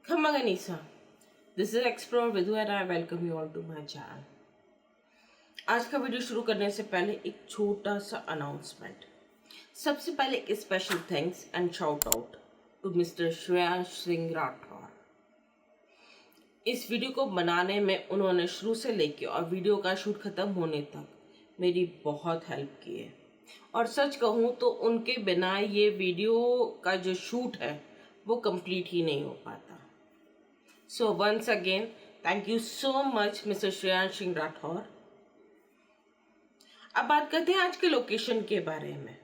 Khama Ganesa. This is Explore Vidhu and I welcome you all to my channel. आज का video शुरू करने से पहले एक छोटा सा अनाउंसमेंट। सबसे पहले एक special thanks and shout out to mister Shreyansh Singh Rathore. इस वीडियो को बनाने में उन्होंने शुरू से लेके और वीडियो का शूट खत्म होने तक मेरी बहुत हेल्प की है, और सच कहूँ तो उनके बिना ये वीडियो का जो शूट है वो कंप्लीट ही नहीं हो पाता। So once again thank you so much mister Shreyansh Singh Rathore. अब बात करते हैं आज के लोकेशन के बारे में।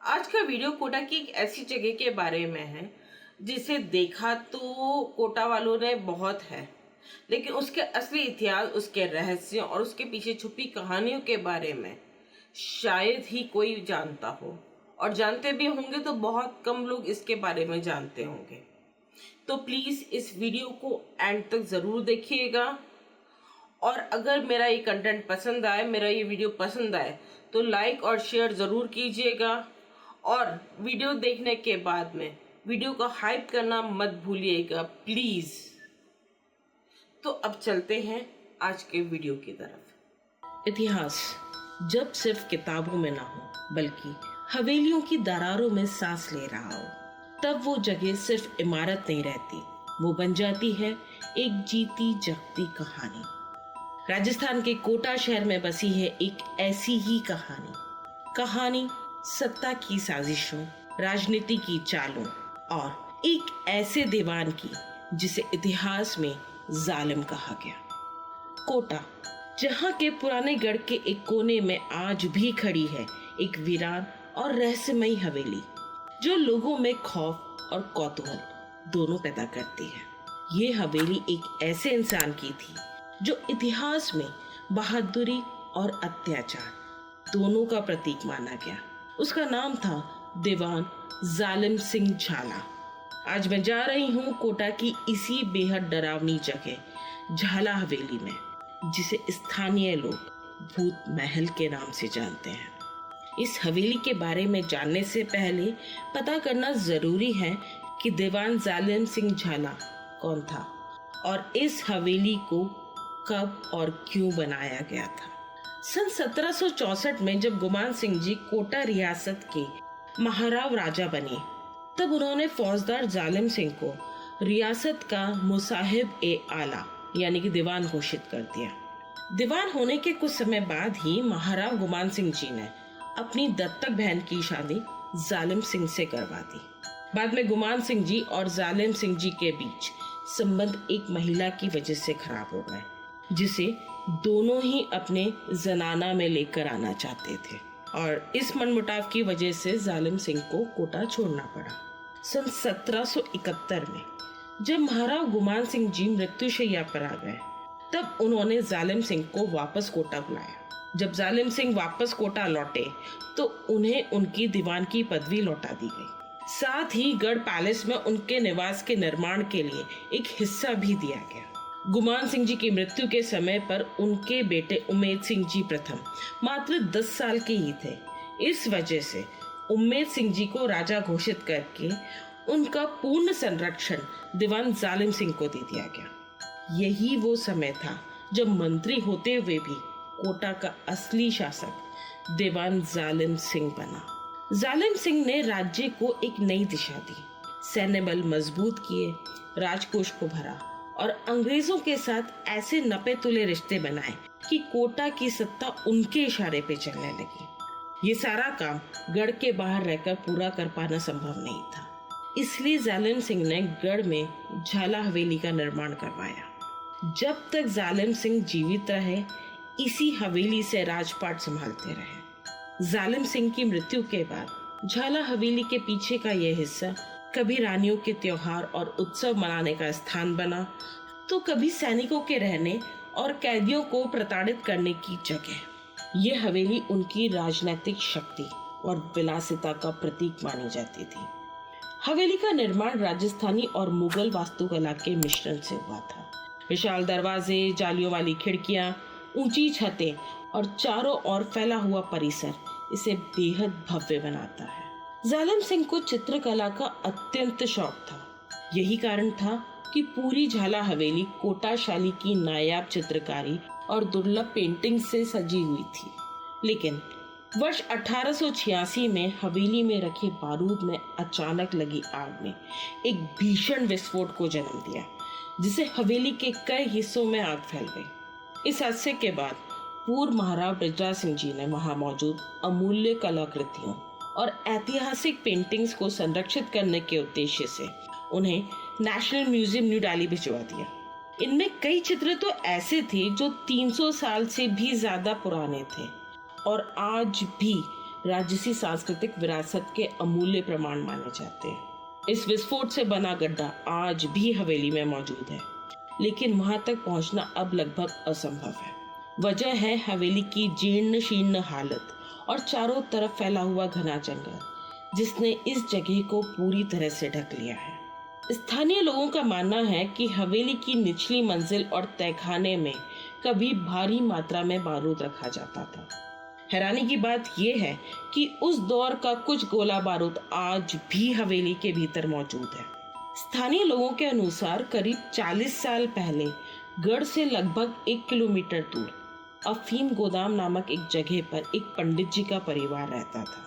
आज का वीडियो कोटा की एक ऐसी जगह के बारे में है जिसे देखा तो कोटा वालों ने बहुत है, लेकिन उसके असली इतिहास, उसके रहस्य और उसके पीछे छुपी कहानियों के बारे में शायद ही कोई जानता हो, और जानते भी होंगे तो बहुत कम लोग इसके बारे में जानते होंगे। तो प्लीज़ इस वीडियो को एंड तक ज़रूर देखिएगा, और अगर मेरा ये कंटेंट पसंद आए, मेरा ये वीडियो पसंद आए तो लाइक और शेयर ज़रूर कीजिएगा, और वीडियो देखने के बाद में वीडियो को हाइप करना मत भूलिएगा प्लीज़। तो अब चलते हैं आज के वीडियो की तरफ। इतिहास जब सिर्फ किताबों में ना हो बल्कि हवेलियों की दरारों में सांस ले रहा हो, तब वो जगह सिर्फ इमारत नहीं रहती, वो बन जाती है एक जीती जागती कहानी। राजस्थान के कोटा शहर में बसी है एक ऐसी ही कहानी सत्ता की साजिशों, राजनीति की चालों और एक ऐसे दीवान की जिसे इतिहास में जालिम कहा गया। कोटा, जहाँ के पुराने गढ़ के एक कोने में आज भी खड़ी है एक वीरान और रहस्यमयी हवेली, जो लोगों में खौफ और कौतूहल दोनों पैदा करती है। ये हवेली एक ऐसे इंसान की थी जो इतिहास में बहादुरी और अत्याचार दोनों का प्रतीक माना गया। उसका नाम था दीवान जालिम सिंह झाला। आज मैं जा रही हूँ कोटा की इसी बेहद डरावनी जगह झाला हवेली में, जिसे स्थानीय लोग भूत महल के नाम से जानते हैं। इस हवेली के बारे में जानने से पहले पता करना जरूरी है कि दीवान जालिम सिंह झाला कौन था और इस हवेली को कब और क्यों बनाया गया था। सन 1764 में जब गुमान सिंह जी कोटा रियासत के महाराव राजा बने, तब उन्होंने फौजदार जालिम सिंह को रियासत का मुसाहिब ए आला यानी कि दीवान घोषित कर दिया। दीवान होने के कुछ समय बाद ही महाराव गुमान सिंह जी ने अपनी दत्तक बहन की शादी जालिम सिंह से करवा दी। बाद में गुमान सिंह जी और जालिम सिंह जी के बीच संबंध एक महिला की वजह से खराब हो गए, जिसे दोनों ही अपने जनाना में लेकर आना चाहते थे, और इस मनमुटाव की वजह से जालिम सिंह को कोटा छोड़ना पड़ा। सन 1771 में जब महाराव गुमान सिंह जी मृत्युशैया पर आ गए, तब उन्होंने जालिम सिंह को वापस कोटा बुलाया। जब जालिम सिंह वापस कोटा लौटे तो उन्हें उनकी दीवान की पदवी लौटा दी गई। साथ ही गढ़ पैलेस में उनके निवास के निर्माण के लिए एक हिस्सा भी दिया गया। गुमान सिंह जी की मृत्यु के समय पर उनके बेटे उम्मेद सिंह जी प्रथम मात्र 10 साल के ही थे। इस वजह से उम्मेद सिंह जी को राजा घोषित करके उनका पूर्ण संरक्षण दीवान जालिम सिंह को दे दिया गया। यही वो समय था जब मंत्री होते हुए भी कोटा का असली शासक दीवान जालिम सिंह बना। जालिम सिंह ने राज्य को एक नई दिशा दी, सैन्य बल मजबूत किए, राजकोष को भरा और अंग्रेजों के साथ ऐसे नपे तुले रिश्ते बनाए कि कोटा की सत्ता उनके इशारे पे चलने लगी। ये सारा काम गढ़ के बाहर रहकर पूरा कर पाना संभव नहीं था, इसलिए जालिम सिंह ने गढ़ में झाला हवेली का निर्माण करवाया। जब तक जालिम सिंह जीवित रहे, इसी हवेली से राजपाट संभालते रहे। जालिम सिंह की मृत्यु के बाद झाला हवेली के पीछे का यह हिस्सा कभी रानियों के त्योहार और उत्सव मनाने का स्थान बना, तो कभी सैनिकों के रहने और कैदियों को प्रताड़ित करने की जगह। ये हवेली उनकी राजनीतिक शक्ति और विलासिता का प्रतीक मानी जाती थी। हवेली का निर्माण राजस्थानी और मुगल वास्तुकला के मिश्रण से हुआ था। विशाल दरवाजे, जालियों वाली खिड़कियां, ऊंची छतें और चारों ओर फैला हुआ परिसर इसे बेहद भव्य बनाता है। जालिम सिंह को चित्रकला का अत्यंत शौक था। यही कारण था कि पूरी झाला हवेली कोटा शैली की नायाब चित्रकारी और दुर्लभ पेंटिंग से सजी हुई थी। लेकिन वर्ष 1886 में हवेली में रखे बारूद ने अचानक लगी आग में एक भीषण विस्फोट को जन्म दिया, जिसे हवेली के कई हिस्सों में आग फैल गई। इस हादसे के बाद पूर्व महाराव बृजराज सिंह जी ने वहां मौजूद अमूल्य कलाकृतियों और ऐतिहासिक पेंटिंग्स को संरक्षित करने के उद्देश्य से उन्हें नेशनल म्यूजियम न्यू दिल्ली भिजवा दिया। इनमें कई चित्र तो ऐसे थे जो 300 साल से भी ज्यादा पुराने थे और आज भी राजसी सांस्कृतिक विरासत के अमूल्य प्रमाण माने जाते हैं। इस विस्फोट से बना गड्ढा आज भी हवेली में मौजूद है, लेकिन वहां तक पहुंचना अब लगभग असंभव है। वजह है हवेली की जीर्ण शीर्ण हालत और चारों तरफ फैला हुआ घना जंगल, जिसने इस जगह को पूरी तरह से ढक लिया है। स्थानीय लोगों का मानना है कि हवेली की निचली मंजिल और तहखाने में कभी भारी मात्रा में बारूद रखा जाता था। हैरानी की बात यह है कि उस दौर का कुछ गोला बारूद आज भी हवेली के भीतर मौजूद है। स्थानीय लोगों के अनुसार करीब 40 साल पहले गढ़ से लगभग 1 किलोमीटर दूर अफीम गोदाम नामक एक जगह पर एक पंडित जी का परिवार रहता था।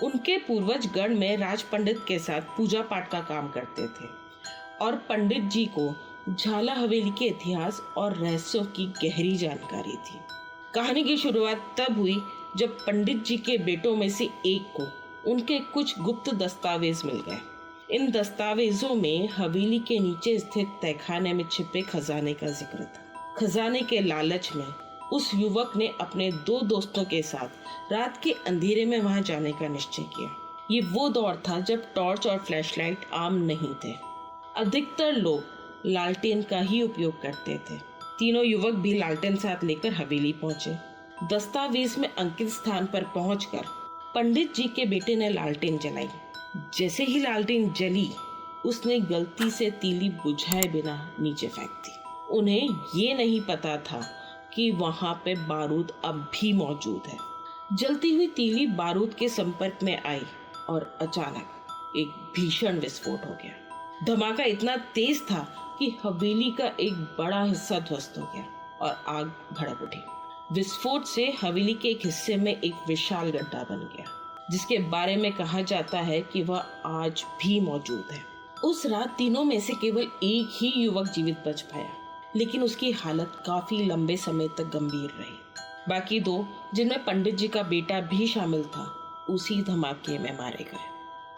उनके पूर्वज गढ़ में राज पंडित के साथ पूजा पाठ का काम करते थे और पंडित जी को झाला हवेली के इतिहास और रहस्यों की गहरी जानकारी थी। कहानी की शुरुआत तब हुई जब पंडित जी के बेटों में से एक को उनके कुछ गुप्त दस्तावेज मिल गए। इन दस्तावेजों में हवेली के नीचे स्थित तहखाने में छिपे खजाने का जिक्र था। खजाने के लालच में उस युवक ने अपने 2 दोस्तों के साथ रात के अंधेरे में वहां जाने का निश्चय किया। ये वो दौर था जब टॉर्च और फ्लैशलाइट आम नहीं थे। अधिकतर लोग लालटेन का ही उपयोग करते थे। तीनों युवक भी लालटेन साथ लेकर हवेली पहुंचे। दस्तावेज में अंकित स्थान पर पहुंचकर पंडित जी के बेटे ने लालटेन जलाई। जैसे ही लालटेन जली, उसने गलती से तीली बुझाए बिना नीचे फेंक दी। उन्हें ये नहीं पता था कि वहां पे बारूद अब भी मौजूद है। जलती हुई तीली बारूद के संपर्क में आई और अचानक एक भीषण विस्फोट हो गया। धमाका इतना तेज था कि हवेली का एक बड़ा हिस्सा ध्वस्त हो गया और आग भड़क उठी। विस्फोट से हवेली के एक हिस्से में एक विशाल गड्ढा बन गया, जिसके बारे में कहा जाता है कि वह आज भी मौजूद है। उस रात तीनों में से केवल एक ही युवक जीवित बच पाया, लेकिन उसकी हालत काफी लंबे समय तक गंभीर रही। बाकी 2, जिनमें पंडित जी का बेटा भी शामिल था, उसी धमाके में मारे गए।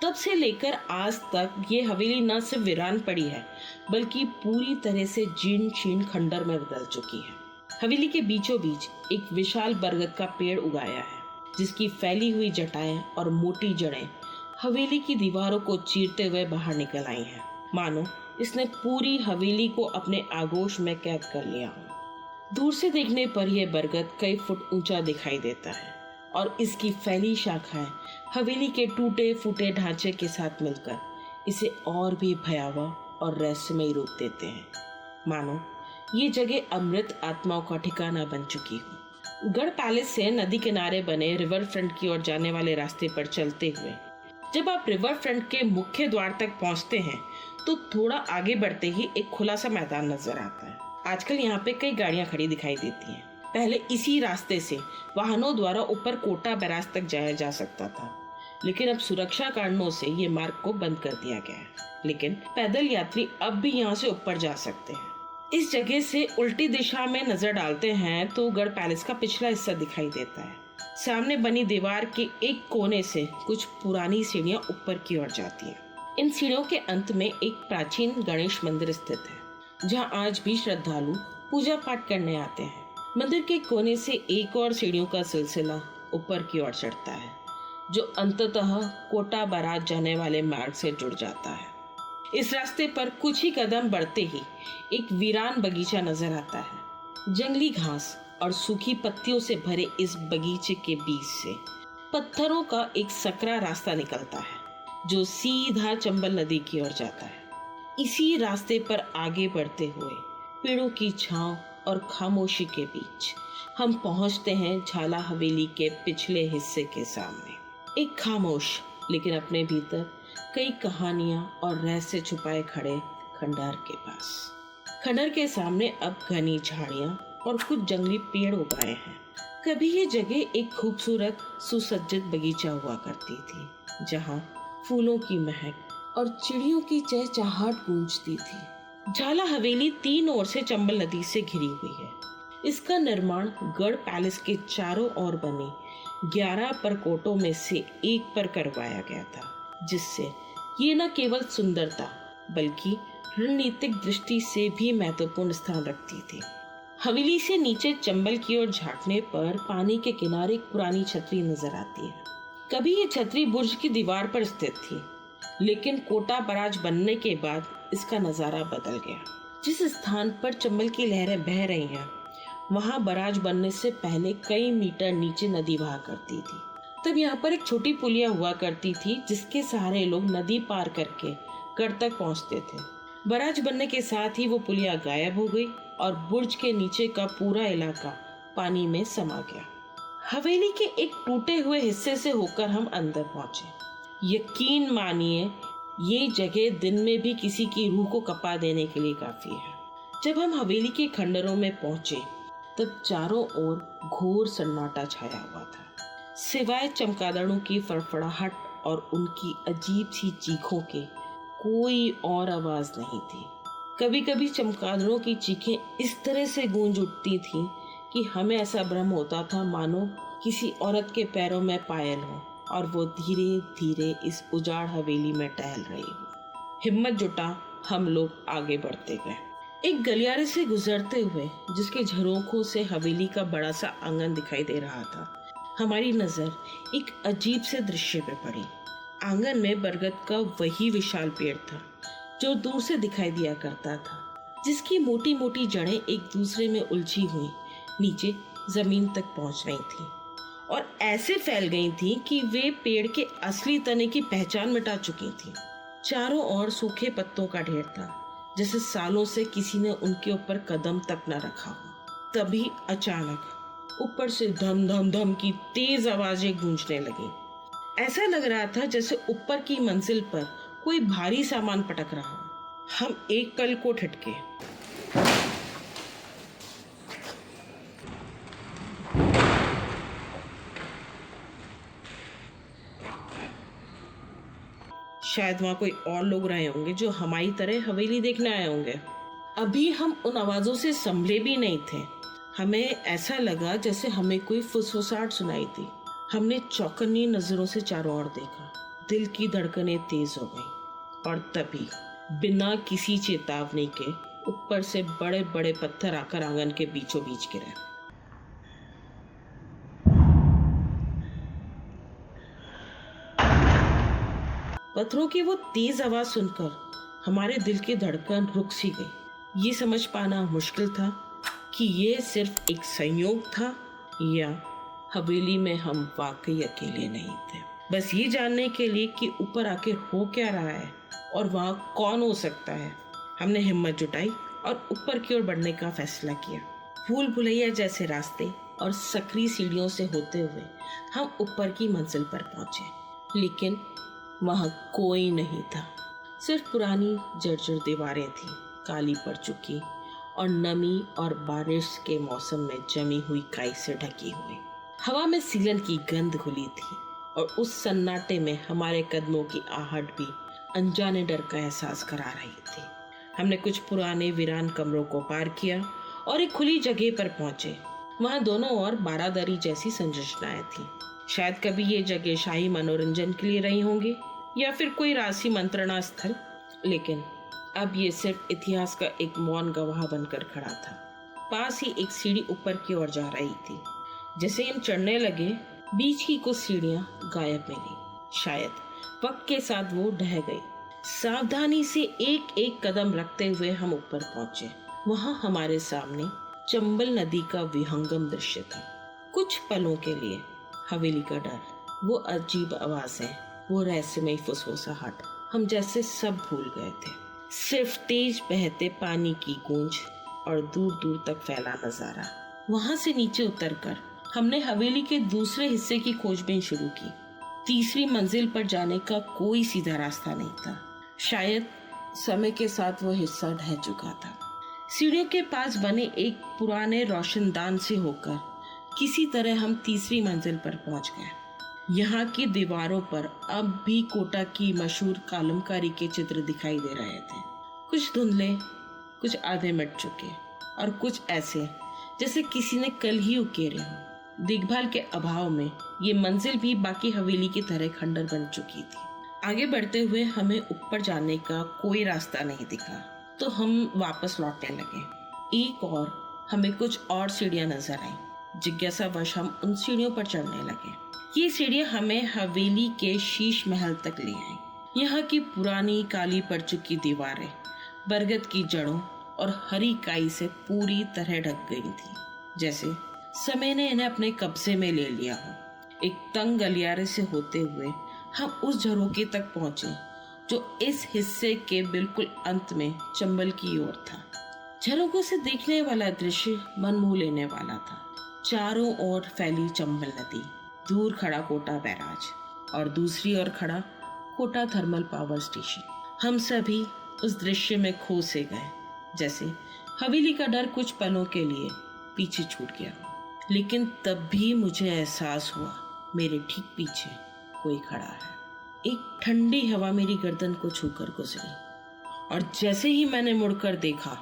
तब से लेकर आज तक ये हवेली न सिर्फ वीरान पड़ी है, बल्कि पूरी तरह से जीर्ण शीर्ण खंडर में बदल चुकी है। हवेली के बीचों बीच एक विशाल बरगद का पेड़ उगाया है, जिसकी फैली हुई जटाएं और मोटी जड़ें हवेली की दीवारों को चीरते हुए बाहर निकल आई हैं। मानो इसने पूरी हवेली को अपने आगोश में कैद कर लिया हो। दूर से देखने पर यह बरगद कई फुट ऊंचा दिखाई देता है और इसकी फैली शाखाएं हवेली के टूटे फूटे ढांचे के साथ मिलकर इसे और भी भयावह और रहस्यमय रूप देते हैं। मानो ये जगह अमृत आत्माओं का ठिकाना बन चुकी हो। गढ़ पैलेस से नदी किनारे बने रिवर फ्रंट की ओर जाने वाले रास्ते पर चलते हुए जब आप रिवर फ्रंट के मुख्य द्वार तक पहुंचते हैं, तो थोड़ा आगे बढ़ते ही एक खुला सा मैदान नजर आता है। आजकल यहाँ पे कई गाड़ियाँ खड़ी दिखाई देती हैं। पहले इसी रास्ते से वाहनों द्वारा ऊपर कोटा बैराज तक जाया जा सकता था, लेकिन अब सुरक्षा कारणों से ये मार्ग को बंद कर दिया गया है। लेकिन पैदल यात्री अब भी यहाँ से ऊपर जा सकते हैं। इस जगह से उल्टी दिशा में नजर डालते हैं तो गढ़ पैलेस का पिछला हिस्सा दिखाई देता है। सामने बनी दीवार के एक कोने से कुछ पुरानी सीढ़ियां ऊपर की ओर जाती हैं। इन सीढ़ियों के अंत में एक प्राचीन गणेश मंदिर स्थित है, जहां आज भी श्रद्धालु पूजा पाठ करने आते हैं। मंदिर के कोने से एक और सीढ़ियों का सिलसिला ऊपर की ओर चढ़ता है, जो अंततः कोटा बैराज जाने वाले मार्ग से जुड़ जाता है। इस रास्ते पर कुछ ही कदम बढ़ते ही एक वीरान बगीचा नजर आता है। जंगली घास और सूखी पत्तियों से भरे इस बगीचे के बीच से पत्थरों का एक सकरा रास्ता निकलता है, जो सीधा चंबल नदी की ओर जाता है। इसी रास्ते पर आगे बढ़ते हुए पेड़ों की छांव और खामोशी के बीच हम पहुंचते हैं झाला हवेली के पिछले हिस्से के सामने। एक खामोश लेकिन अपने भीतर कई कहानियां और रहस्य छुपाए खड़े खंडहर के पास। खंडहर के सामने अब घनी झाड़ियां और कुछ जंगली पेड़ उग रहे हैं। कभी ये जगह एक खूबसूरत सुसज्जित बगीचा हुआ करती थी, जहाँ फूलों की महक और चिड़ियों की चहचहाहट गूंजती थी। झाला हवेली 3 ओर से चंबल नदी से घिरी हुई है। इसका निर्माण गढ़ पैलेस के चारों ओर बने 11 परकोटों में से एक पर करवाया गया था, जिससे ये न केवल सुंदरता बल्कि रणनीतिक दृष्टि से भी महत्वपूर्ण स्थान रखती थी। हवेली से नीचे चंबल की ओर झांकने पर पानी के किनारे एक पुरानी छतरी नजर आती है। कभी ये छतरी बुर्ज की दीवार पर स्थित थी, लेकिन कोटा बराज बनने के बाद इसका नजारा बदल गया। जिस स्थान पर चंबल की लहरें बह रही हैं, वहाँ बराज बनने से पहले कई मीटर नीचे नदी बहा करती थी। तब यहाँ पर एक छोटी पुलिया हुआ करती थी, जिसके सहारे लोग नदी पार करके गढ़ तक पहुँचते थे। बराज बनने के साथ ही वो पुलिया गायब हो गई और बुर्ज के नीचे का पूरा इलाका पानी में समा गया। हवेली के एक टूटे हुए हिस्से से होकर हम अंदर पहुंचे। यकीन मानिए, ये जगह दिन में भी किसी की रूह को कपा देने के लिए काफी है। जब हम हवेली के खंडरों में पहुंचे, तब चारों ओर घोर सन्नाटा छाया हुआ था। सिवाय चमगादड़ों की फड़फड़ाहट और उनकी अजीब सी चीखों के कोई और आवाज नहीं थी। कभी कभी चमगादड़ों की चीखें इस तरह से गूंज उठती थीं कि हमें ऐसा भ्रम होता था मानो किसी औरत के पैरों में पायल हो और वो धीरे धीरे इस उजाड़ हवेली में टहल रही हो। हिम्मत जुटा हम लोग आगे बढ़ते गए। एक गलियारे से गुजरते हुए, जिसके झरोखों से हवेली का बड़ा सा आंगन दिखाई दे रहा था, हमारी नजर एक अजीब से दृश्य पे पड़ी। आंगन में बरगद का वही विशाल पेड़ था जो दूर से दिखाई दिया करता था, जिसकी मोटी मोटी जड़ें एक दूसरे में उलझी हुई नीचे जमीन तक पहुंच रही थी और ऐसे फैल गई थी कि वे पेड़ के असली तने की पहचान मिटा चुकी थी। चारों ओर सूखे पत्तों का ढेर था, जैसे सालों से किसी ने उनके ऊपर कदम तक न रखा हो। तभी अचानक ऊपर से धम धम धम की तेज आवाजें गूंजने लगी। ऐसा लग रहा था जैसे ऊपर की मंजिल पर कोई भारी सामान पटक रहा हो। हम एक पल को ठिठके। शायद वहाँ कोई और लोग रहे होंगे जो हमारी तरह हवेली देखने आए होंगे। अभी हम उन आवाजों से संभले भी नहीं थे। हमें ऐसा लगा जैसे हमें कोई फुसफुसाहट सुनाई थी। हमने चौकन्नी नजरों से चारों ओर देखा। दिल की धड़कनें तेज हो गई और तभी बिना किसी चेतावनी के ऊपर से बड़े बड़े पत्थर आकर आंगन के बीचों बीच गिरे। पत्थरों की वो तेज आवाज सुनकर हमारे दिल की धड़कन रुक सी गई। ये समझ पाना मुश्किल था कि ये सिर्फ एक संयोग था या हवेली में हम वाकई अकेले नहीं थे। बस ये जानने के लिए कि ऊपर आखिर हो क्या रहा है और वहाँ कौन हो सकता है, हमने हिम्मत जुटाई और ऊपर की ओर बढ़ने का फैसला किया। भूल भुलैया जैसे रास्ते और सकरी सीढ़ियों से होते हुए हम ऊपर की मंजिल पर पहुंचे, लेकिन वहाँ कोई नहीं था। सिर्फ पुरानी जर्जर दीवारें थी, काली पड़ चुकी और नमी और बारिश के मौसम में जमी हुई काई से ढकी हुई। हवा में सीलन की गंध घुली थी और उस सन्नाटे में हमारे कदमों की आहट भी अनजाने डर का एहसास करा रही थी। हमने कुछ पुराने वीरान कमरों को पार किया और एक खुली जगह पर पहुंचे। वहाँ दोनों ओर बारादरी जैसी संरचनाएं थी। शायद कभी ये जगह शाही मनोरंजन के लिए रही होंगी या फिर कोई राशि मंत्रणा स्थल, लेकिन अब ये सिर्फ इतिहास का एक मौन गवाह बनकर खड़ा था। पास ही एक सीढ़ी ऊपर की ओर जा रही थी। जैसे हम चढ़ने लगे, बीच की कुछ सीढ़ियां गायब मिली। शायद वक्त के साथ वो ढह गई। सावधानी से एक एक कदम रखते हुए हम ऊपर पहुंचे। वहां हमारे सामने चंबल नदी का विहंगम दृश्य था। कुछ पलों के लिए हवेली का डर, वो अजीब आवाजें, वो रहस्यमयी फुसफुसाहट, हम जैसे सब भूल गए थे। सिर्फ तेज बहते पानी की गूंज और दूर दूर तक फैला नजारा। वहां से नीचे उतरकर हमने हवेली के दूसरे हिस्से की खोजबीन शुरू की। तीसरी मंजिल पर जाने का कोई सीधा रास्ता नहीं था। शायद समय के साथ वो हिस्सा ढह चुका था। सीढ़ियों के पास बने एक पुराने रोशनदान से होकर किसी तरह हम तीसरी मंजिल पर पहुंच गए। यहाँ की दीवारों पर अब भी कोटा की मशहूर कलमकारी के चित्र दिखाई दे रहे थे। कुछ धुंधले, कुछ आधे मिट चुके और कुछ ऐसे जैसे किसी ने कल ही उकेरे हो। देखभाल के अभाव में ये मंजिल भी बाकी हवेली की तरह खंडर बन चुकी थी। आगे बढ़ते हुए हमें ऊपर जाने का कोई रास्ता नहीं दिखा, तो हम वापस लौटने लगे। एक और हमें कुछ और सीढ़ियां नजर आई। जिज्ञासावश हम उन सीढ़ियों पर चढ़ने लगे। ये सीढ़ियां हमें हवेली के शीश महल तक ले आई। यहाँ की पुरानी काली पड़ चुकी दीवारें बरगद की जड़ों और हरी काई से पूरी तरह ढक गई थी, जैसे समय ने इन्हें अपने कब्जे में ले लिया हो। एक तंग गलियारे से होते हुए हम उस झरोखे तक पहुंचे जो इस हिस्से के बिल्कुल अंत में चंबल की ओर था। झरोखों से देखने वाला दृश्य मन मोह लेने वाला था। चारों ओर फैली चंबल नदी, दूर खड़ा कोटा बैराज और दूसरी ओर खड़ा कोटा थर्मल पावर स्टेशन। हम सभी उस दृश्य में खो से गए, जैसे हवेली का डर कुछ पलों के लिए पीछे छूट गया। लेकिन तब भी मुझे एहसास हुआ मेरे ठीक पीछे कोई खड़ा है। एक ठंडी हवा मेरी गर्दन को छूकर गुजरी और जैसे ही मैंने मुड़कर देखा,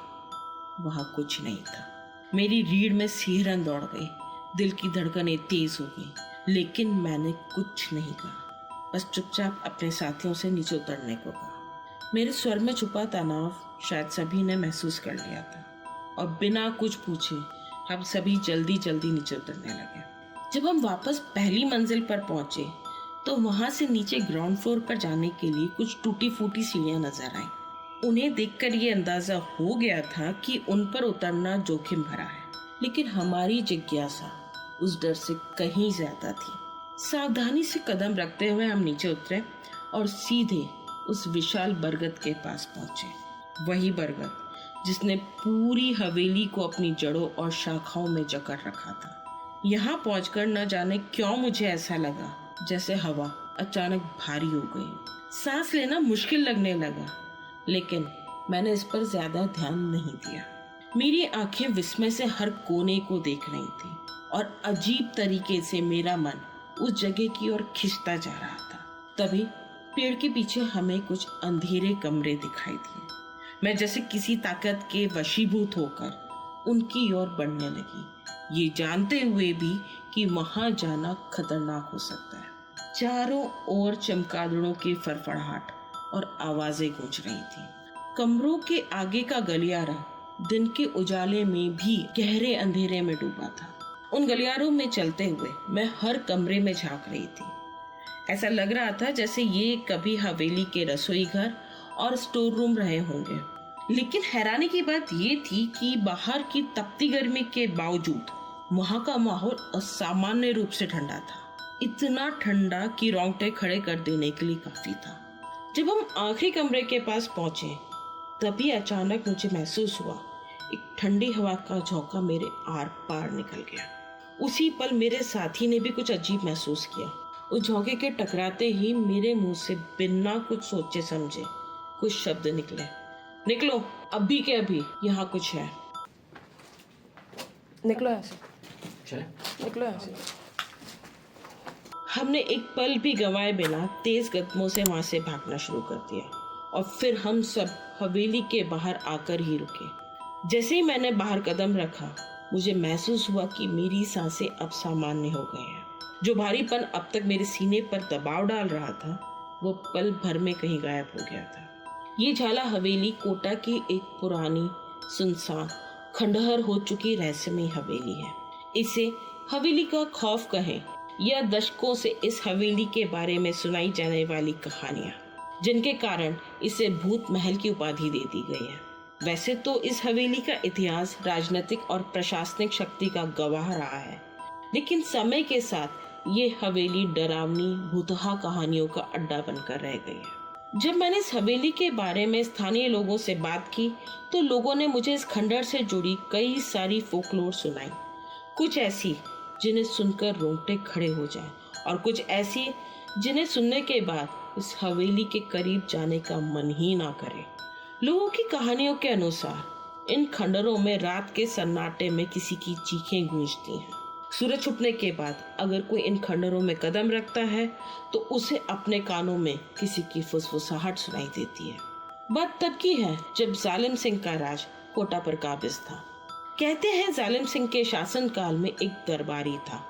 वहां कुछ नहीं था। मेरी रीढ़ में सिहरन दौड़ गई, दिल की धड़कनें तेज हो गई, लेकिन मैंने कुछ नहीं कहा, बस चुपचाप अपने साथियों से नीचे उतरने को कहा। मेरे स्वर में छुपा तनाव शायद सभी ने महसूस कर लिया था और बिना कुछ पूछे हम सभी जल्दी जल्दी नीचे उतरने लगे। जब हम वापस पहली मंजिल पर पहुंचे तो वहां से नीचे ग्राउंड फ्लोर पर जाने के लिए कुछ टूटी फूटी सीढ़ियां नजर आई। उन्हें देखकर ये अंदाजा हो गया था कि उन पर उतरना जोखिम भरा है, लेकिन हमारी जिज्ञासा उस डर से कहीं ज्यादा थी। सावधानी से कदम रखते हुए हम नीचे उतरे और सीधे उस विशाल बरगद के पास पहुंचे। वही बरगद जिसने पूरी हवेली को अपनी जड़ों और शाखाओं में जकड़ रखा था। यहाँ पहुंचकर न जाने क्यों मुझे ऐसा लगा जैसे हवा अचानक भारी हो गई। सांस लेना मुश्किल लगने लगा, लेकिन मैंने इस पर ज्यादा ध्यान नहीं दिया। मेरी आंखें विस्मय से हर कोने को देख रही थी और अजीब तरीके से मेरा मन उस जगह की ओर खिंचता जा रहा था। तभी पेड़ के पीछे हमें कुछ अंधेरे कमरे दिखाई दिए। मैं जैसे किसी ताकत के वशीभूत होकर उनकी ओर बढ़ने लगी, ये जानते हुए भी कि वहां जाना खतरनाक हो सकता है। चारों ओर चमगादड़ों की फड़फड़ाहट और आवाजें गूंज रही थी। कमरों के आगे का गलियारा दिन के उजाले में भी गहरे अंधेरे में डूबा था। उन गलियारों में चलते हुए मैं हर कमरे में झांक रही थी। ऐसा लग रहा था जैसे ये कभी हवेली के रसोई घर और स्टोर रूम रहे होंगे। लेकिन हैरानी की बात ये थी कि बाहर की तपती गर्मी के बावजूद वहां का माहौल असामान्य रूप से ठंडा था। इतना ठंडा कि रोंगटे खड़े कर देने के लिए काफी था। जब हम आखिरी कमरे के पास पहुंचे, तभी अचानक मुझे महसूस हुआ एक ठंडी हवा का झोंका मेरे आर पार निकल गया। उसी पल मेरे साथी ने भी कुछ अजीब महसूस किया। उस झोंके के टकराते ही मेरे मुंह से बिना कुछ सोचे समझे कुछ शब्द निकले। निकलो, अभी के अभी, यहाँ कुछ है। निकलो ऐसे, चले निकलो ऐसे। हमने एक पल भी गंवाए बिना तेज कदमों से वहां से भागना शुरू कर दिया और फिर हम सब हवेली के बाहर आकर ही रुके। जैसे ही मैंने बाहर कदम रखा, मुझे महसूस हुआ कि मेरी सांसें अब सामान्य हो गए हैं। जो भारीपन अब तक मेरे सीने पर दबाव डाल रहा था, वो पल भर में कहीं गायब हो गया था। ये झाला हवेली कोटा की एक पुरानी, सुनसान, खंडहर हो चुकी रहस्यमयी हवेली है। इसे हवेली का खौफ कहें या दशकों से इस हवेली के बारे में सुनाई जाने वाली कहानियां, जिनके कारण इसे भूत महल की उपाधि दे दी गई है। वैसे तो इस हवेली का इतिहास राजनीतिक और प्रशासनिक शक्ति का गवाह रहा है, लेकिन समय के साथ ये हवेली डरावनी भूतहा कहानियों का अड्डा बनकर रह गई है। जब मैंने इस हवेली के बारे में स्थानीय लोगों से बात की, तो लोगों ने मुझे इस खंडहर से जुड़ी कई सारी फोकलोर सुनाई। कुछ ऐसी जिन्हें सुनकर रोंगटे खड़े हो जाएं, और कुछ ऐसी जिन्हें सुनने के बाद इस हवेली के करीब जाने का मन ही ना करे। लोगों की कहानियों के अनुसार इन खंडरों में रात के सन्नाटे में किसी की चीखें गूंजती हैं। सूरज छुपने के बाद अगर कोई इन खंडरों में कदम रखता है तो उसे अपने कानों में किसी की फुसफुसाहट सुनाई देती है। बात तब की है जब जालिम सिंह का राज कोटा पर काबिज था। कहते हैं जालिम सिंह के शासनकाल में एक दरबारी था,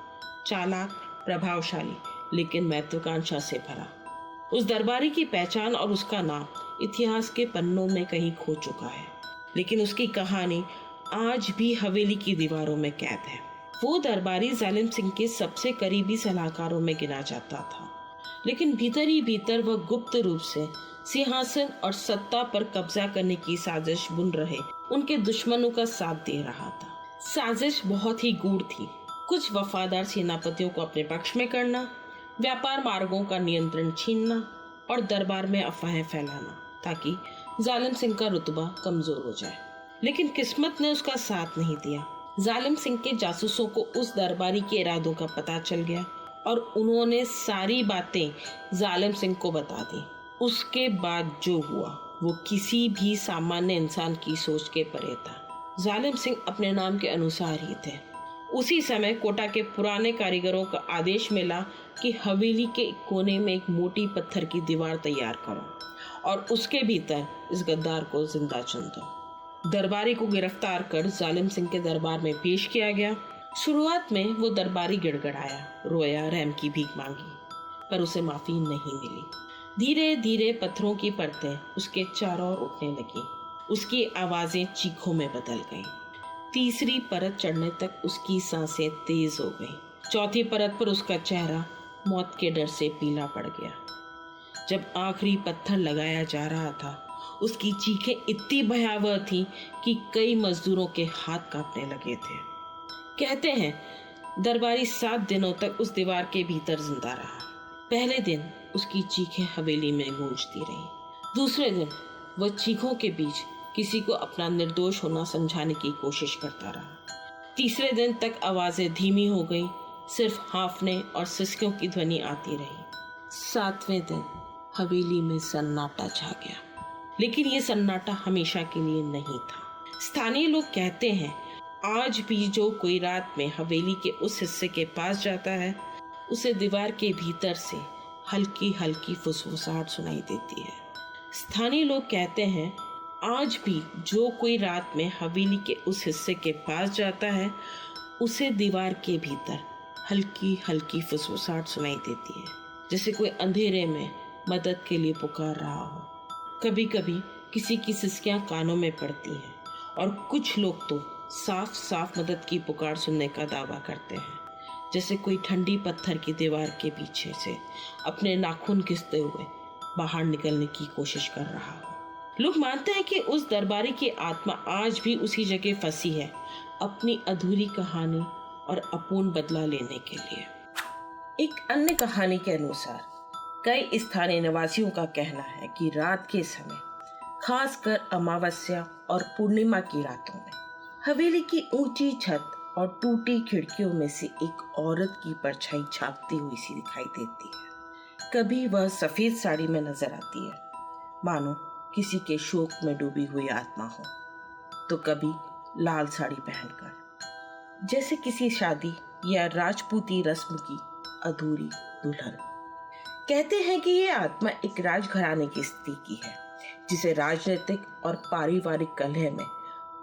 चालाक, प्रभावशाली, लेकिन महत्वाकांक्षा से भरा। उस दरबारी की पहचान और उसका नाम इतिहास के पन्नों में कहीं खो चुका है, लेकिन उसकी कहानी आज भी हवेली की दीवारों में कैद है। वो दरबारी जालिम सिंह के सबसे करीबी सलाहकारों में गिना जाता था, लेकिन भीतर ही भीतर वह गुप्त रूप से सिंहासन और सत्ता पर कब्जा करने की साजिश बुन रहे उनके दुश्मनों का साथ दे रहा था। साजिश बहुत ही गूढ़ थी। कुछ वफादार सेनापतियों को अपने पक्ष में करना, व्यापार मार्गों का नियंत्रण छीनना और दरबार में अफवाहें फैलाना ताकि जालिम सिंह का रुतबा कमजोर हो जाए। लेकिन किस्मत ने उसका साथ नहीं दिया। जालिम सिंह के जासूसों को उस दरबारी के इरादों का पता चल गया और उन्होंने सारी बातें जालिम सिंह को बता दी। उसके बाद जो हुआ वो किसी भी सामान्य इंसान की सोच के परे था। जालिम सिंह अपने नाम के अनुसार ही थे। उसी समय कोटा के पुराने कारीगरों का आदेश मिला कि हवेली के कोने में एक मोटी पत्थर की दीवार तैयार करो और उसके भीतर इस गद्दार को जिंदा चुन दो। दरबारी को गिरफ्तार कर जालिम सिंह के दरबार में पेश किया गया। शुरुआत में वो दरबारी गिड़गिड़ाया, रोया, रहम की भीख मांगी, पर उसे माफी नहीं मिली। धीरे धीरे पत्थरों की परतें उसके चारों ओर उठने लगी। उसकी आवाजें चीखों में बदल गईं। तीसरी परत चढ़ने तक उसकी सांसें तेज हो गईं। चौथी परत पर उसका चेहरा मौत के डर से पीला पड़ गया। जब आखिरी पत्थर लगाया जा रहा था, उसकी चीखें इतनी भयावह थीं कि कई मजदूरों के हाथ कांपने लगे थे। कहते हैं दरबारी 7 दिनों तक उस दीवार के भीतर जिंदा रहा। पहले दिन उसकी चीखें हवेली में गूंजती रहीं। दूसरे दिन वह चीखों के बीच किसी को अपना निर्दोष होना समझाने की कोशिश करता रहा। तीसरे दिन तक आवाजें धीमी हो गई, सिर्फ हांफने और सिसकों की ध्वनि आती रही। 7वें दिन हवेली में सन्नाटा छा गया, लेकिन ये सन्नाटा हमेशा के लिए नहीं था। स्थानीय लोग कहते हैं आज भी जो कोई रात में हवेली के उस हिस्से के पास जाता है, उसे दीवार के भीतर से हल्की हल्की फुसफुसाहट सुनाई देती है। स्थानीय लोग कहते हैं आज भी जो कोई रात में हवेली के उस हिस्से के पास जाता है, उसे दीवार के भीतर हल्की हल्की फुसफुसाहट सुनाई देती है, जैसे कोई अंधेरे में मदद के लिए पुकार रहा हो। कभी कभी किसी की सिसकियां कानों में पड़ती हैं और कुछ लोग तो साफ साफ मदद की पुकार सुनने का दावा करते हैं, जैसे कोई ठंडी पत्थर की दीवार के पीछे से अपने नाखून घिसते हुए बाहर निकलने की कोशिश कर रहा हो। लोग मानते हैं कि उस दरबारी की आत्मा आज भी उसी जगह फंसी है, अपनी अधूरी कहानी और अपूर्ण बदला लेने के लिए। एक अन्य कहानी के अनुसार कई स्थानीय निवासियों का कहना है कि रात के समय, खासकर अमावस्या और पूर्णिमा की रातों में, हवेली की ऊंची छत और टूटी खिड़कियों में से एक औरत की परछाई झांकती हुई सी दिखाई देती है। कभी वह सफेद साड़ी में नजर आती है, मानो किसी के शोक में डूबी हुई आत्मा हो, तो कभी लाल साड़ी पहनकर, जैसे किसी शादी या राजपूती रस्म की अधूरी दुल्हन। कहते हैं कि ये आत्मा एक राजघराने की स्त्री की है, जिसे राजनीतिक और पारिवारिक कलह में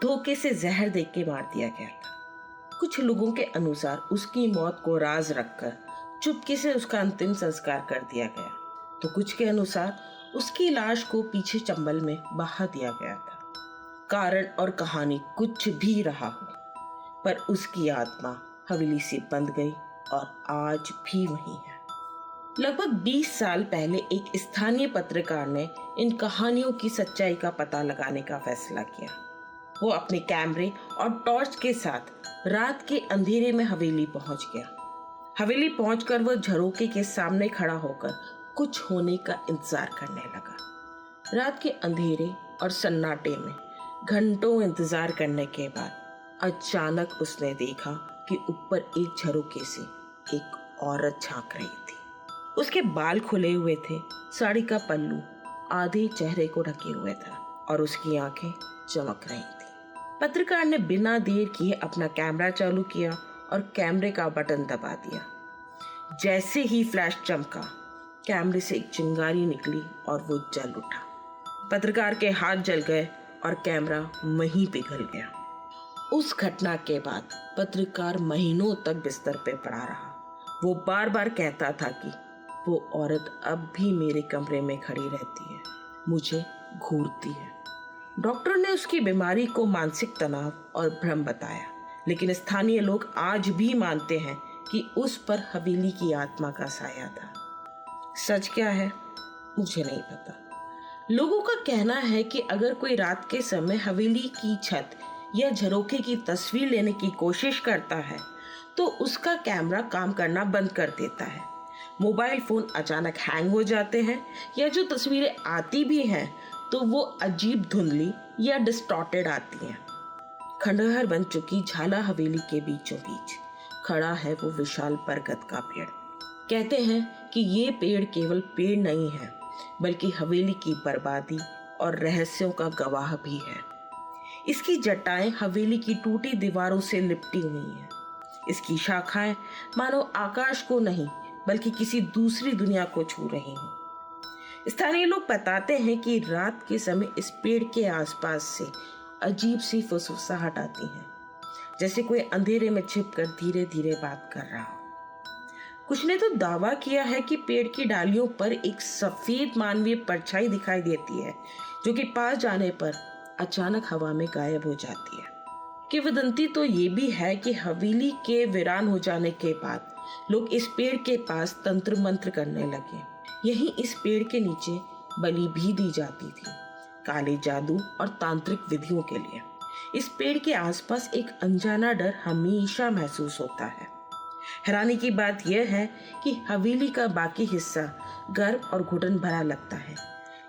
धोखे से जहर देकर के मार दिया गया था। कुछ लोगों के अनुसार उसकी मौत को राज रखकर चुपके से उसका अंतिम संस्कार कर दिया गया, तो कुछ के अनुसार उसकी लाश को पीछे चंबल में बहा दिया गया था। कारण और कहानी कुछ भी रहा हो, पर उसकी आत्मा हवेली से बंध गई और आज भी वहीं है। लगभग 20 साल पहले एक स्थानीय पत्रकार ने इन कहानियों की सच्चाई का पता लगाने का फैसला किया। वो अपने कैमरे और टॉर्च के साथ रात के अंधेरे में हवेली पहुंच गया। हवेली पहुंचकर वह झरोखे के सामने खड़ा होकर कुछ होने का इंतजार करने लगा। रात के अंधेरे और सन्नाटे में घंटों इंतजार करने के बाद अचानक उसने देखा कि ऊपर एक झरोखे से एक औरत झांक रही थी। उसके बाल खुले हुए थे, साड़ी का पल्लू आधे चेहरे को ढके हुए था। और उसकी आंखें चमक रही थी। पत्रकार ने बिना देर किए अपना कैमरा चालू किया और कैमरे का बटन दबा दिया। जैसे ही फ्लैश चमका, कैमरे से एक चिंगारी निकली और वो जल उठा। पत्रकार के हाथ जल गए और कैमरा वहीं पिघल गया। उस घटना के बाद पत्रकार महीनों तक बिस्तर पे पड़ा रहा। वो बार बार कहता था कि वो औरत अब भी मेरे कमरे में खड़ी रहती है, मुझे घूरती है। डॉक्टर ने उसकी बीमारी को मानसिक तनाव और भ्रम बताया, लेकिन स्थानीय लोग आज भी मानते हैं कि उस पर हवेली की आत्मा का साया था। सच क्या है मुझे नहीं पता। लोगों का कहना है कि अगर कोई रात के समय हवेली की छत या झरोखे की तस्वीर लेने की कोशिश करता है तो उसका कैमरा काम करना बंद कर देता है। मोबाइल फोन अचानक हैंग हो जाते हैं या जो तस्वीरें आती भी हैं तो वो अजीब धुंधली या डिस्टॉर्टेड आती हैं। खंडहर बन चुकी झाला हवेली के बीचों बीच खड़ा है वो विशाल बरगद का पेड़। कहते हैं कि ये पेड़ केवल पेड़ नहीं है, बल्कि हवेली की बर्बादी और रहस्यों का गवाह भी है। इसकी जटाएं हवेली की टूटी दीवारों से लिपटी हुई हैं। इसकी शाखाएं मानो आकाश को नहीं बल्कि किसी दूसरी दुनिया को छू रही हैं। स्थानीय लोग बताते हैं कि रात के समय इस पेड़ के आसपास से अजीब सी फुसफुसाहट आती है, जैसे कोई अंधेरे में छिपकर धीरे धीरे बात कर रहा हो। कुछ ने तो दावा किया है कि पेड़ की डालियों पर एक सफेद मानवीय परछाई दिखाई देती है, जो कि पास जाने पर अचानक हवा में गायब हो जाती है। किंवदंती तो ये भी है कि हवेली के वीरान हो जाने के बाद लोग इस पेड़ के पास तंत्र मंत्र करने लगे। यहीं इस पेड़ के नीचे बलि भी दी जाती थी, काले जादू और तांत्रिक विधियों के लिए। इस पेड़ के आसपास एक अनजाना डर हमेशा महसूस होता है। हैरानी की बात यह है कि हवेली का बाकी हिस्सा गर्म और घुटन भरा लगता है,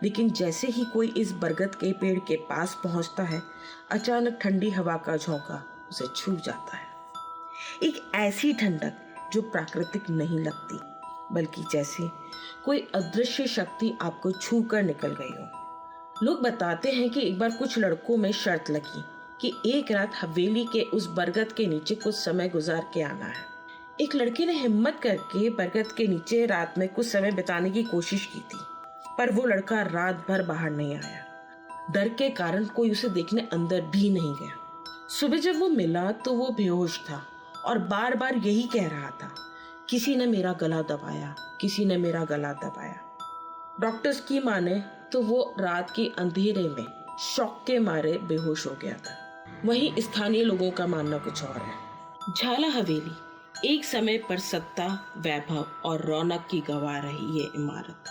लेकिन जैसे ही कोई इस बरगद के पेड़ के पास पहुंचता है, अचानक ठंडी हवा का झोंका उसे छू जाता है। एक ऐसी ठंडक जो प्राकृतिक नहीं लगती, बल्कि जैसे कोई अदृश्य शक्ति आपको छू कर निकल गई हो। लोग बताते हैं कि एक बार कुछ लड़कों में शर्त लगी कि एक रात हवेली के उस बरगद के नीचे कुछ समय गुजार के आना है। एक लड़के ने हिम्मत करके बरगद के नीचे रात में कुछ समय बिताने की कोशिश की थी, पर वो लड़का रात भर बाहर नहीं आया। डर के कारण कोई उसे देखने अंदर भी नहीं गया। सुबह जब वो मिला तो वो बेहोश था और बार बार यही कह रहा था, किसी ने मेरा गला दबाया, किसी ने मेरा गला दबाया। डॉक्टर्स की माने तो वो रात के अंधेरे में शॉक के मारे बेहोश हो गया था। वहीं स्थानीय लोगों का मानना कुछ और है। झाला हवेली एक समय पर सत्ता, वैभव और रौनक की गवाह रही ये इमारत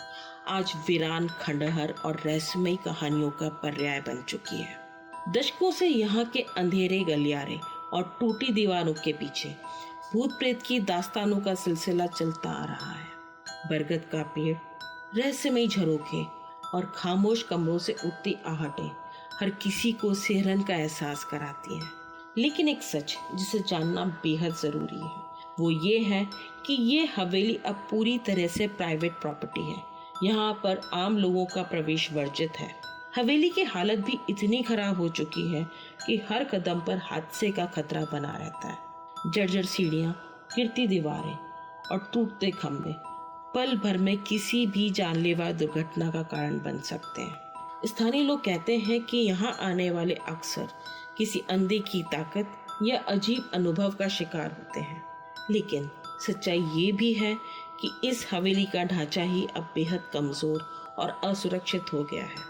आज वीरान, खंडहर और रहस्यमयी कहानियों का पर्याय बन चुकी है। दशकों से यहाँ के अंधेरे गलियारे और टूटी दीवारों के पीछे भूत प्रेत की दास्तानों का सिलसिला चलता आ रहा है। बरगद का पेड़, रहस्यमयी झरोखे और खामोश कमरों से उठती आहटें हर किसी को सिहरन का एहसास कराती हैं। लेकिन एक सच जिसे जानना बेहद ज़रूरी है वो ये है कि ये हवेली अब पूरी तरह से प्राइवेट प्रॉपर्टी है। यहाँ पर आम लोगों का प्रवेश वर्जित है। हवेली की हालत भी इतनी खराब हो चुकी है कि हर कदम पर हादसे का खतरा बना रहता है। जर्जर सीढ़ियाँ, गिरती दीवारें और टूटते खंभे पल भर में किसी भी जानलेवा दुर्घटना का कारण बन सकते हैं। स्थानीय लोग कहते हैं कि यहाँ आने वाले अक्सर किसी अंधे की ताकत या अजीब अनुभव का शिकार होते हैं। लेकिन सच्चाई ये भी है कि इस हवेली का ढांचा ही अब बेहद कमज़ोर और असुरक्षित हो गया है।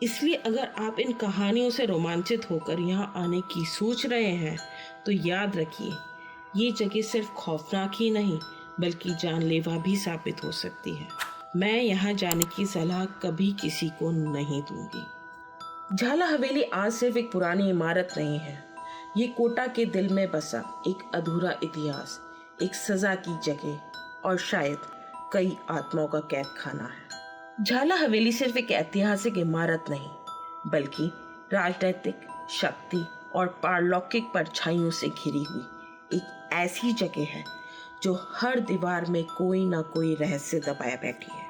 इसलिए अगर आप इन कहानियों से रोमांचित होकर यहाँ आने की सोच रहे हैं तो याद रखिए, ये जगह सिर्फ खौफनाक ही नहीं बल्कि जानलेवा भी साबित हो सकती है। मैं यहाँ जाने की सलाह कभी किसी को नहीं दूंगी। झाला हवेली आज सिर्फ एक पुरानी इमारत नहीं है, ये कोटा के दिल में बसा एक अधूरा इतिहास, एक सजा की जगह और शायद कई आत्माओं का कैद खाना है। झाला हवेली सिर्फ एक ऐतिहासिक इमारत नहीं बल्कि राजनीतिक शक्ति और पारलौकिक परछाइयों से घिरी हुई एक ऐसी जगह है जो हर दीवार में कोई ना कोई रहस्य दबाए बैठी है।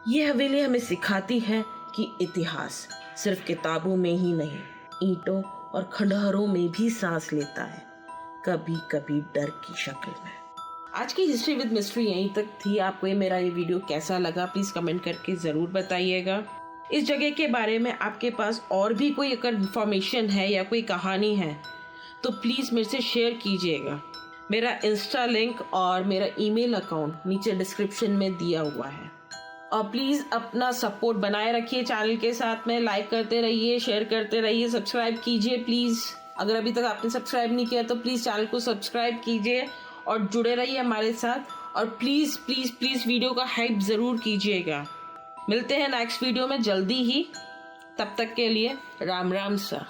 ये हवेली हमें सिखाती है कि इतिहास सिर्फ किताबों में ही नहीं, ईंटों और खंडहरों में भी सांस लेता है, कभी कभी डर की शक्ल में। आज की हिस्ट्री विद मिस्ट्री यहीं तक थी। आपको मेरा ये वीडियो कैसा लगा प्लीज़ कमेंट करके ज़रूर बताइएगा। इस जगह के बारे में आपके पास और भी कोई अगर इन्फॉर्मेशन है या कोई कहानी है तो प्लीज़ मेरे से शेयर कीजिएगा। मेरा इंस्टा लिंक और मेरा ईमेल अकाउंट नीचे डिस्क्रिप्शन में दिया हुआ है। और प्लीज़ अपना सपोर्ट बनाए रखिए चैनल के साथ में, लाइक करते रहिए, शेयर करते रहिए, सब्सक्राइब कीजिए प्लीज़। अगर अभी तक आपने सब्सक्राइब नहीं किया तो प्लीज़ चैनल को सब्सक्राइब कीजिए और जुड़े रहिए हमारे साथ। और प्लीज़ प्लीज़ प्लीज़ वीडियो का हाइप ज़रूर कीजिएगा। मिलते हैं नेक्स्ट वीडियो में जल्दी ही, तब तक के लिए राम राम सा।